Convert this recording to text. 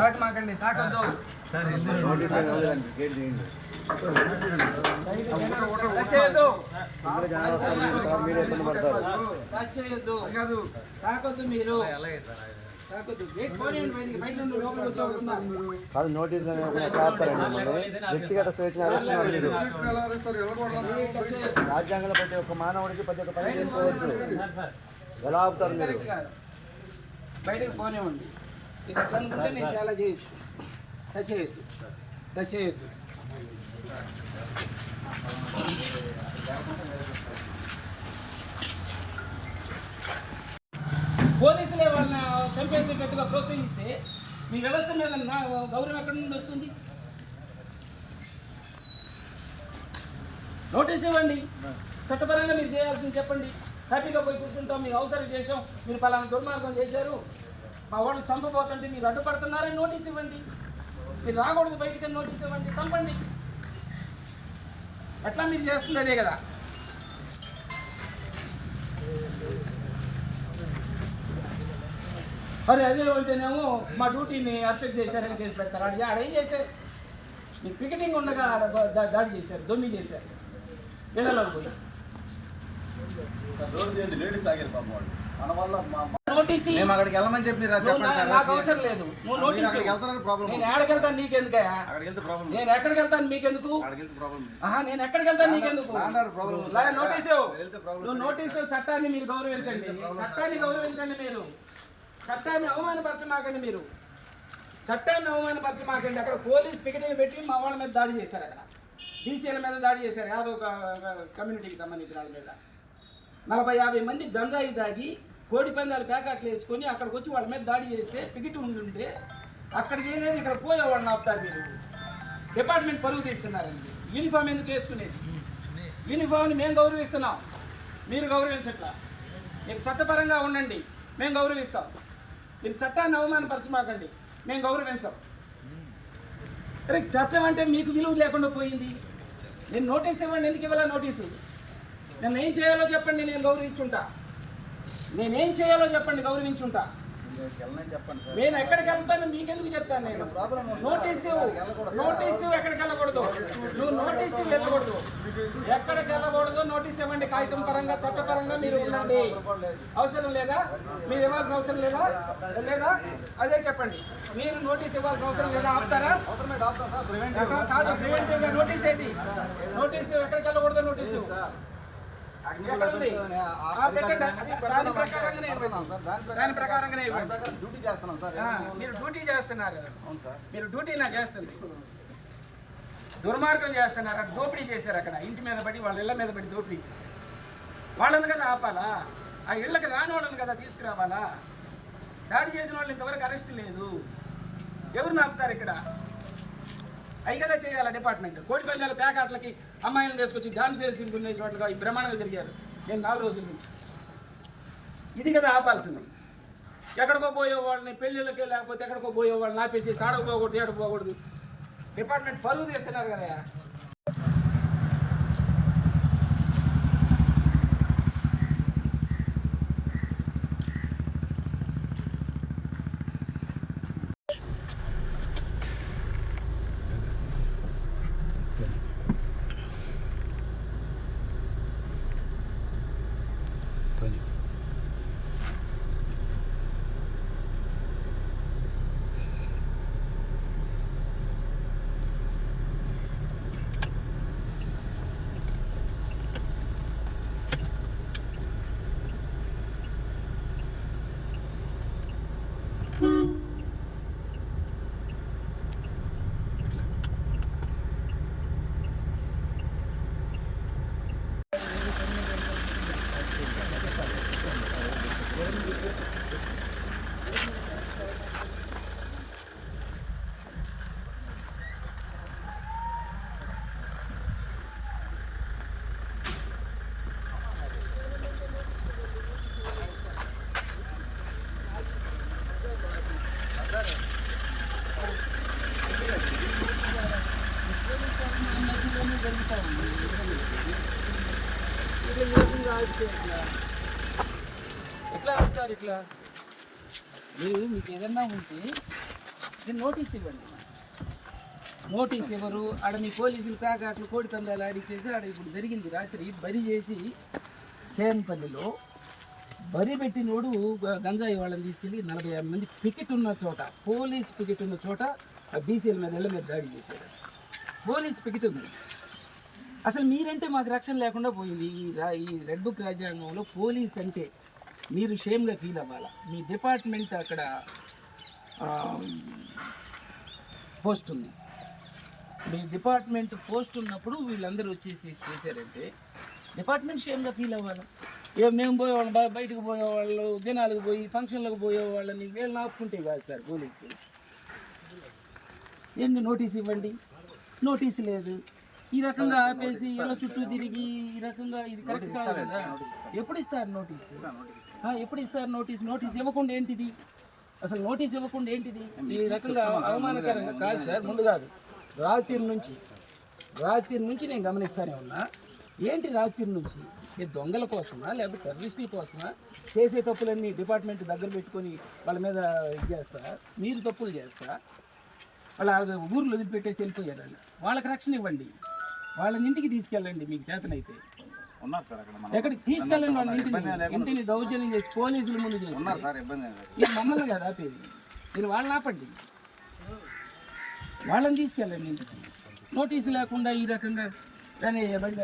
తాకమాకండి, తాకొద్దు. తాకొద్దు మీరు, కాదు నోటీస్ వ్యక్తిగత స్వేచ్ఛ రాజ్యాంగంలో ప్రతి ఒక్క మానవుడికి ప్రతి ఒక్క పని చేసుకోవచ్చు. ఎలా ఆపుతారు మీరు? బయటకు పోనివ్వండి. ఇక అనుకుంటే నేను చాలా చేయొచ్చు. టచ్ చేయొద్దు. పోలీసులే వాళ్ళని చంపేసేటట్టుగా ప్రోత్సహిస్తే మీ వ్యవస్థ మీద గౌరవం ఎక్కడి నుండి వస్తుంది? నోటీస్ ఇవ్వండి, చట్టపరంగా మీరు చేయాల్సింది చెప్పండి. హ్యాపీగా పోయి కూర్చుంటాం, మీరు అవసరం చేసాం, మీరు పలానా దుర్మార్గం చేశారు, మా వాళ్ళు చంపబోతుంటే మీరు అడ్డుపడుతున్నారని నోటీస్ ఇవ్వండి. మీరు రాకూడదు బయటికి నోటీస్ ఇవ్వండి, చంపండి. అట్లా మీరు చేస్తుంది అదే కదా. అరే అదే ఉంటేనేమో మా డ్యూటీని అరెస్ట్ చేశారని కేసు పెడతారు. ఆడేం చేశారు? మీరు పికెటింగ్ ఉండగా దాడి చేశారు, దొమ్మి చేశారు. ఇళ్లలో పోయి నోటీస్ అక్కడికి వెళ్ళమని చెప్పి నాకు అవసరం లేదు. నువ్వు నోటీస్ నేను ఎక్కడికి వెళ్తాను నీకెందుకయా? నేను ఎక్కడికి వెళ్తాను మీకెందుకు? నేను ఎక్కడికి వెళ్తాను నీకెందుకు? నోటీస్ నువ్వు నోటీసు. చట్టాన్ని మీరు గౌరవించండి, చట్టాన్ని గౌరవించండి. మీరు చట్టాన్ని అవమానపరచమాకండి. మీరు చట్టాన్ని అవమానపరచమాకండి. అక్కడ పోలీస్ పికెటింగ్ పెట్టి మా వాళ్ళ మీద దాడి చేశారు. అక్కడ బీసీల మీద దాడి చేశారు. యాదవ్ కమ్యూనిటీకి సంబంధించిన వాళ్ళ మీద 40-50 మంది గంజాయి తాగి కోడి పందాలు ప్యాకెట్లు వేసుకొని అక్కడికి వచ్చి వాళ్ళ మీద దాడి చేస్తే పికెట్ ఉంటుంటే అక్కడ చేయలేదు, ఇక్కడ పోయే వాళ్ళని ఆపుతారు. మీరు డిపార్ట్మెంట్ పరుగు తీస్తున్నారండి. యూనిఫామ్ ఎందుకు వేసుకునేది? యూనిఫామ్ని మేము గౌరవిస్తున్నాం, మీరు గౌరవించట్లా. మీరు చట్టపరంగా ఉండండి, మేము గౌరవిస్తాం. మీరు చట్టాన్ని అవమానపరచమాకండి, మేము గౌరవించాం. అరే చట్టం అంటే మీకు విలువ లేకుండా పోయింది. నేను నోటీస్ ఇవ్వండి. ఎందుకు ఇవ్వాలా నోటీసు? నేను ఏం చేయాలో చెప్పండి, నేను గౌరవించుంటా. నేనేం చేయాలో చెప్పండి, గౌరవించుంటా. నేను ఎక్కడికి వెళ్తాను మీకెందుకు చెప్తాను? నేను నోటీసు ఎక్కడికి వెళ్ళకూడదు. నువ్వు నోటీసు వెళ్ళకూడదు, ఎక్కడికి వెళ్ళకూడదు. నోటీస్ ఇవ్వండి, కాగితం పరంగా చట్టపరంగా మీరు ఉండండి. అవసరం లేదా? మీరు ఇవ్వాల్సిన అవసరం లేదా? అదే చెప్పండి. మీరు నోటీస్ ఇవ్వాల్సిన అవసరం లేదా? ఆపుతారా? కాదు, ప్రివెంటివ్గా నోటీస్ ఏది? నోటీసు ఎక్కడికి వెళ్ళకూడదు. నోటీసు దాని ప్రకారంగానే మీరు డ్యూటీ చేస్తున్నారు. మీరు డ్యూటీ నాకు చేస్తుంది. దుర్మార్గం చేస్తున్నారు. అక్కడ దోపిడీ చేశారు. అక్కడ ఇంటి మీద పడి వాళ్ళ ఇళ్ళ మీద పడి దోపిడీ చేశారు. వాళ్ళని కదా ఆపాలా? ఆ ఇళ్ళకి రాని వాళ్ళని కదా తీసుకురావాలా? దాడి చేసిన వాళ్ళు ఇంతవరకు అరెస్ట్ లేదు. ఎవరు ఆపుతారు ఇక్కడ? అవి కదా చేయాలి డిపార్ట్మెంట్. కోడి పందాల ప్యాకెట్లకి అమ్మాయిలను తీసుకొచ్చి డాన్స్ చేసి ఉండే చోట్లుగా ఈ బ్రహ్మాండంగా తిరిగారు నేను 4 రోజుల నుంచి. ఇది కదా ఆపాల్సింది. ఎక్కడికో పోయే వాళ్ళని, పెళ్ళిళ్ళకే లేకపోతే ఎక్కడికో పోయే వాళ్ళని ఆపేసి ఆడకపోకూడదు, ఏడకపోకూడదు. డిపార్ట్మెంట్ పరువు తీస్తున్నారు కదా. ఆపితే ఎట్లా ఆపుతారు ఇట్లా? మీరు మీకు ఏదన్నా ఉంటే నేను నోటీస్ ఇవ్వండి. నోటీస్ ఇవ్వరు. ఆడ మీ పోలీసులు కాకాట్లు కోడి పందాలు ఆడిచ్చేసి ఆడ ఇప్పుడు జరిగింది రాత్రి బరి చేసి కేఎన్పల్లిలో బరి పెట్టినోడు గంజాయి వాళ్ళని తీసుకెళ్ళి 40 మంది పికెట్ ఉన్న చోట, పోలీస్ పికెట్ ఉన్న చోట బీసీల మీద ఇళ్ళ మీద దాడి చేశారు. పోలీస్ పికెట్ ఉంది. అసలు మీరంటే మాకు రక్షణ లేకుండా పోయింది. ఈ రెడ్ బుక్ రాజ్యాంగంలో పోలీస్ అంటే మీరు షేమ్గా ఫీల్ అవ్వాలా. మీ డిపార్ట్మెంట్ అక్కడ పోస్ట్ ఉంది. మీ డిపార్ట్మెంట్ పోస్ట్ ఉన్నప్పుడు వీళ్ళందరూ వచ్చేసి చేశారంటే డిపార్ట్మెంట్ షేమ్గా ఫీల్ అవ్వాలి. మేము పోయేవాళ్ళం, బయటకు పోయేవాళ్ళు, దినాలకు పోయి ఫంక్షన్లకు పోయేవాళ్ళని వీళ్ళని ఆపుకుంటే కాదు సార్ పోలీసు. ఏంటి నోటీస్ ఇవ్వండి, నోటీస్ లేదు. ఈ రకంగా ఆపేసి ఇలా చుట్టూ తిరిగి ఈ రకంగా ఇది కరెక్ట్ కాదు కదా. ఎప్పుడు ఇస్తారు నోటీసు? ఎప్పుడు ఇస్తారు నోటీస్? నోటీస్ ఇవ్వకుండా ఏంటిది? అసలు నోటీస్ ఇవ్వకుండా ఏంటిది? ఈ రకంగా అవమానకరంగా కాదు సార్. ముందు కాదు, రాత్రి నుంచి నేను గమనిస్తానే ఉన్నా. ఏంటి రాత్రి నుంచి? ఈ దొంగల కోసమా లేకపోతే టెర్రరిస్టుల కోసమా? చేసే తప్పులన్నీ డిపార్ట్మెంట్ దగ్గర పెట్టుకొని వాళ్ళ మీద ఇది చేస్తా, మీరు తప్పులు చేస్తా, వాళ్ళ ఊర్లు వదిలిపెట్టేసి వెళ్ళిపోయారండి. వాళ్ళకి రక్షణ ఇవ్వండి, వాళ్ళని ఇంటికి తీసుకెళ్ళండి మీకు చేతనైతే. ఎక్కడికి తీసుకెళ్ళండి? వాళ్ళ ఇంటిని దౌర్జన్యం చేసి పోలీసుల ముందు చేస్తారు. ఇది మమ్మల్ని కదా ఆపేది. మీరు వాళ్ళని ఆపండి, వాళ్ళని తీసుకెళ్ళండి ఇంటికి. నోటీసు లేకుండా ఈ రకంగా కానీ బండి